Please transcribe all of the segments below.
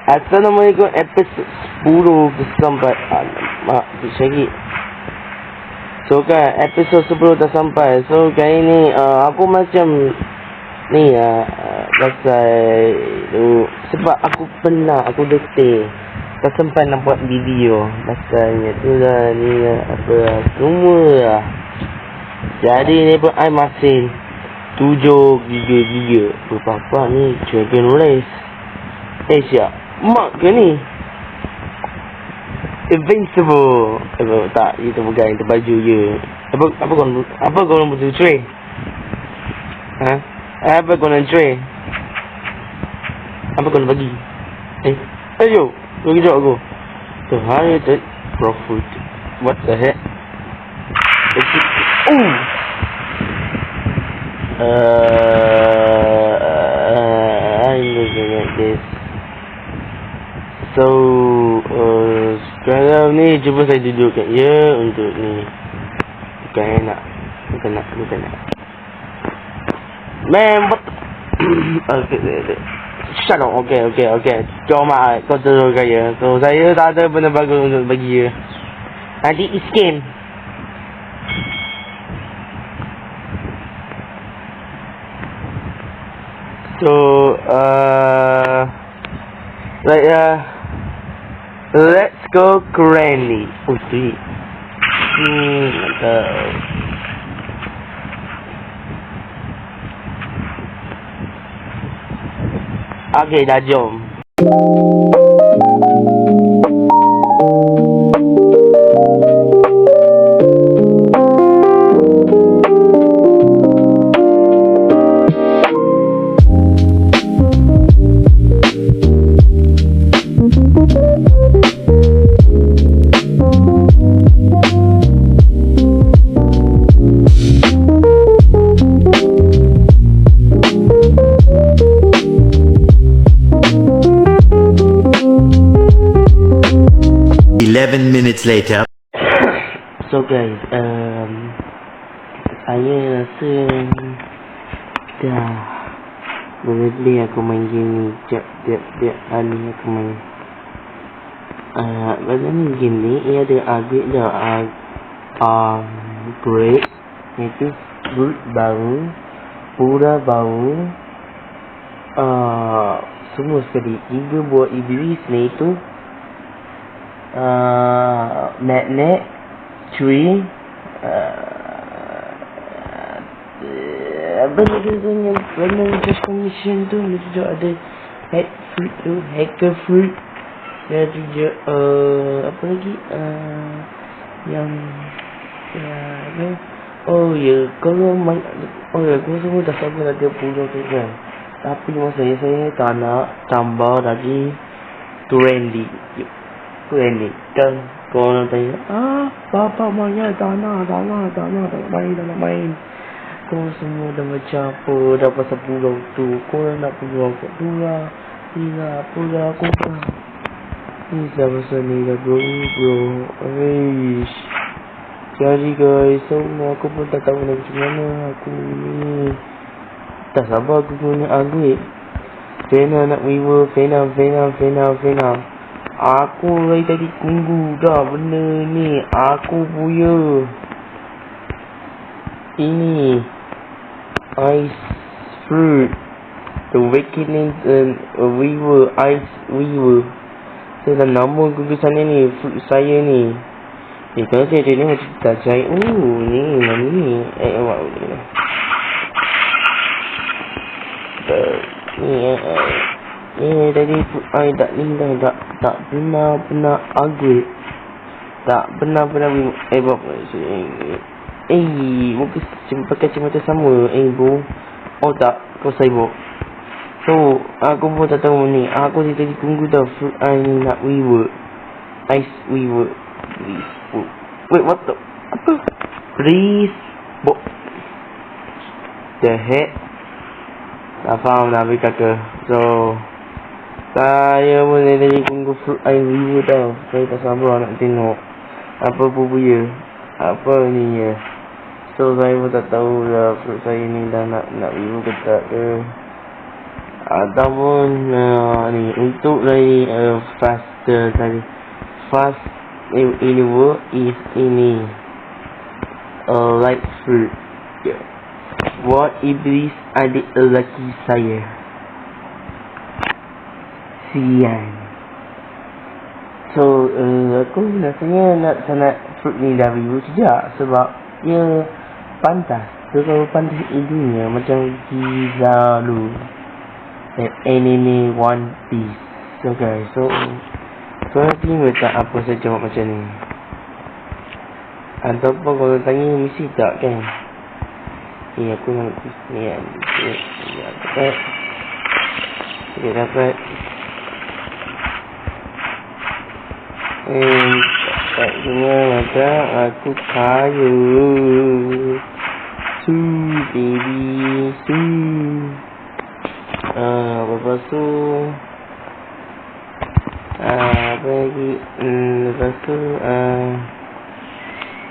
Assalamualaikum, episod 10 sampai. Alamak, syarif. So kan, episod 10 dah sampai. So kali ni aku macam ni pasal sebab aku penat, aku letih, tak sempat nak buat video pasalnya tu lah ni apa semua lah. Jadi ni pun I masih 7 giga berapa ni Dragon Race Asia mak ke ni Invincible tak, itu bukan, itu baju je. Apa kau nak buat tray? Apa kau nak tray? Apa kau nak bagi? Ayo kau kejap aku tu hari tu profit. What the heck? I'm looking at this. So sekarang ni cuba saya dudukkan untuk ni. Bukan nak man, what? Okay. Shut up. Okay. Kau mak, kau terus kaya. So saya tak ada benda bagus untuk bagi dia. Nanti scam. So let's go Granny. Oh sweet. Mantap. Okay, dah jom. Minutes later. So guys, saya rasa dah boleh aku main game ni. Tiap hari aku main. Pasal ni game ni ia ada upgrade dah. Upgrade iaitu fruit baru, pura baru, semua sekali. 3 buah iblis ni itu. Magnet tree, apa lagi tu yang pernah transformation tu juga ada hack fruit tu, hacker fruit, dan juga apa lagi yang aku semua dah sampai dah 30 tu kan, tapi masa saya tak nak tambah lagi trendy kan. Korang tanya, bapa maya tak nak main. Korang semua dah macam apa, dah pasal pulau tu. Korang nak pulau kat pula, tidak pula korang. Ni dah pasal ni dah bro. Eish. Jadi guys, semua aku pun tak tahu nak macam mana. Aku ni tak sabar aku punya upgrade. Fena nak weaver, Fena. Aku dari tadi tunggu dah benda ni. Aku punya ini ice fruit, the awakening weaver, ice weaver. Saya dah nama Google sana ni, fruit saya ni. Kalau saya ni macam tak cari. Ni mana ni? Awak ni tadi I tak pernah upgrade. Tak pernah mungkin pakai kacamata sama bro. Oh tak, kau cyborg. So aku pun tak tahu ni. Aku tadi tunggu dah fruit I ni nak weaver, ice weaver. Wait, what the apa? Please the heck. Tak faham nak beri kakak. So saya pun tadi tunggu fruit I weaver tau. Saya tak sabar nak tengok apa punya apa ni ya. So saya pun tak tahu lah fruit saya ni dah nak weaver ke tak ke. ataupun ni untuk dari faster tadi. Fast ini word is ini light fruit. What iblis adik lelaki saya? Sian. So aku rasanya nak fruit ni dah review sejak sebab dia pantas. Terlalu pantas hidungnya macam Kizaru anime One Piece. So guys, so nanti tak apa saya jawab macam ni. Ataupun kalau tanya mesti tak kan. Ni aku nak ni kan. Dia dapat tak dengar mata aku kaya. Baby lepas tu apa lagi, lepas tu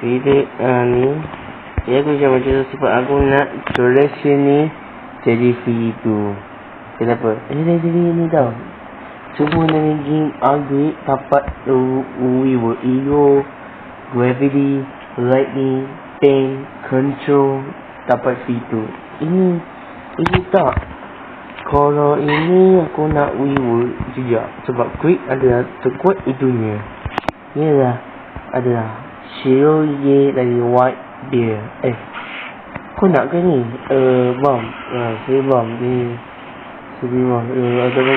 video ni ya aku macam sebab aku nak collection ni jadi free tu. Kenapa? Dia jadi ni tau, semua dari game upgrade dapat reward hero, gravity, lightning, tank, control dapat free tu. Ini tak. Kalau ini aku nak reward juga sebab quick adalah terkuat itunya. Ni adalah Shiroye dari White Bear. Kau nak ke ni? Bomb. Saya bomb ni. Saya bomb. Ataupun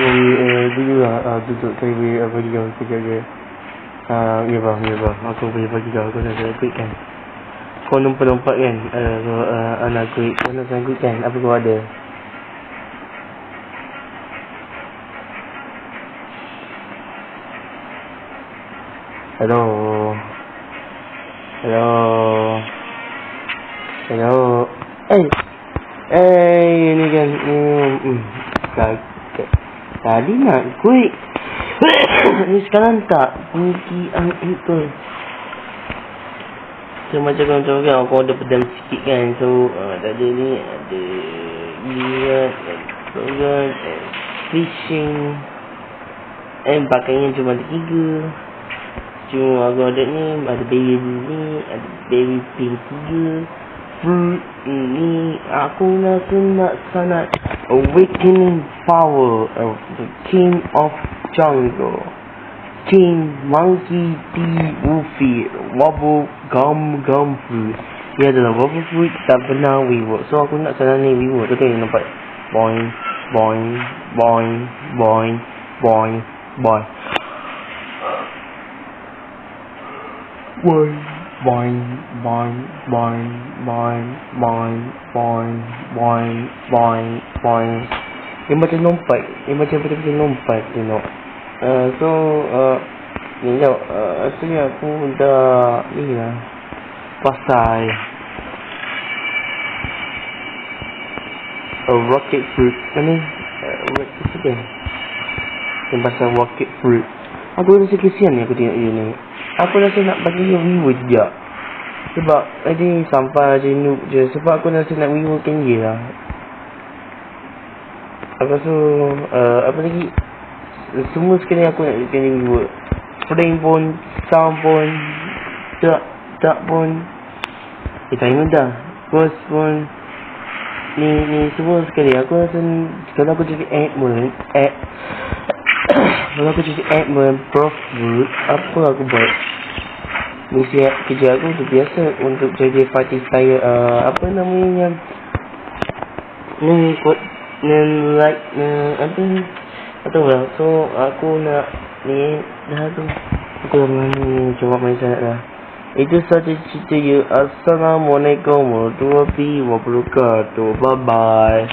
dulu lah. Tutup saya boleh bagi kau sekejap je. Ya bang. Aku boleh bagi kau. Kau nak quick kan? Kau nampak kan? Anak quick. Kau nak quick kan? Apa kau ada? Hello. Ini kan tadi nak quick. Ni sekarang tak pergi itu. So macam kau kan, aku ada pedam sikit kan. So tadi ni ada lihat program fishing. Pakainya cuma ada 3. Cuma aku ada ni, ada berry ni, ada berry pink 3. Fruit ni aku rasa nak sangat awakening power of the king of jungle, king monkey tea wolfie wobble gum fruit. Dia adalah wobble fruit tak pernah reward. So aku nak sana ni reward. Tu kan nampak boing boing boing boing boing boing boing boing boing boing boing boing boing boing boing boing. Dia macam lompat. Dia macam betul-betul lompat tengok. So ni tau, asli aku dah ni lah pasal rocket fruit. Mana rocket fruit kan? Yang pasal rocket fruit. Aku rasa kesian ni aku tengok dia ni. Aku rasa nak bagi dia reward je. Sebab tadi sampai je noob je. Sebab aku rasa nak rewardkan dia lah. Lepas tu apa lagi, semua sekali aku nak bagi dia reward. Frame pun, sound pun, tak pun, timer dah, post pun, ni semua sekali. Aku rasa kalau aku jadi admin, kalau aku jadi admin prof root, apa aku buat? Misi kerja aku tu biasa untuk jadi party saya apa namanya ni kot like apa tahu lah. So aku nak ni dah tu aku dah ni coba main sangat lah. Itu saja cerita ya. Assalamualaikum warahmatullahi wabarakatuh. Bye bye.